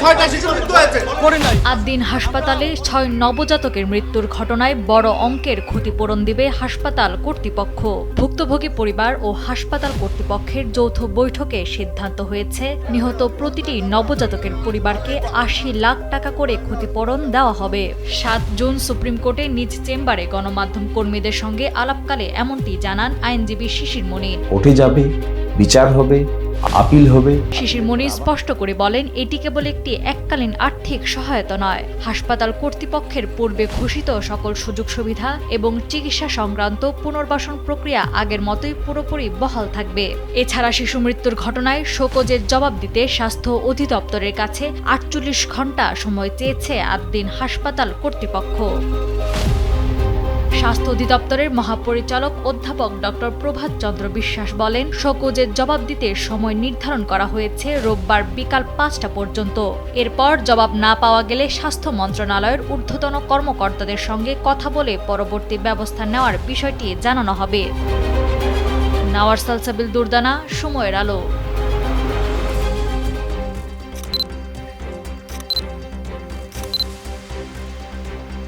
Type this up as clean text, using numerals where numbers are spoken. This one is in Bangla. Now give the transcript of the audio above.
6টা শিশু মৃত্যু হয়েছে। আদ্দিন হাসপাতালে 6 নবজাতকের মৃত্যুর ঘটনায় বড় অঙ্কের ক্ষতিপূরণ দিবে হাসপাতাল কর্তৃপক্ষ। ভুক্তভোগী পরিবার ও হাসপাতাল কর্তৃপক্ষের যৌথ বৈঠকে সিদ্ধান্ত হয়েছে নিহত প্রতিটি নবজাতকের পরিবারকে 80 লাখ টাকা করে ক্ষতিপূরণ দেওয়া হবে। 7 জুন সুপ্রিম কোর্টে নিজ চেম্বারে গণমাধ্যম কর্মীদের সঙ্গে আলাপকালে এমনটি জানান আইনজীবী শিশির মনির। কোর্টে যাবে, বিচার হবে, আপিল হবে। শিশির মনির স্পষ্ট করে বলেন, এটি কেবল একটি এককালীন আর্থিক সহায়তা নয়, হাসপাতাল কর্তৃপক্ষের পূর্বে ঘোষিত সকল সুযোগ সুবিধা এবং চিকিৎসা সংক্রান্ত পুনর্বাসন প্রক্রিয়া আগের মতোই পুরোপুরি বহাল থাকবে। এছাড়া শিশু মৃত্যুর ঘটনায় শোকজের জবাব দিতে স্বাস্থ্য অধিদপ্তরের কাছে 48 ঘণ্টা সময় চেয়েছে আদ্দিন হাসপাতাল কর্তৃপক্ষ। স্বাস্থ্য অধিদপ্তরের মহাপরিচালক অধ্যাপক ডক্টর প্রভাত চন্দ্র বিশ্বাস বলেন, শোকজের জবাব দিতে সময় নির্ধারণ করা হয়েছে রোববার বিকাল 5টা পর্যন্ত। এরপর জবাব না পাওয়া গেলে স্বাস্থ্য মন্ত্রণালয়ের ঊর্ধ্বতন কর্মকর্তাদের সঙ্গে কথা বলে পরবর্তী ব্যবস্থা নেওয়ার বিষয়টি জানানো হবে। নাওয়ার সালসাবিল দুর্দানা, সময়ের আলো।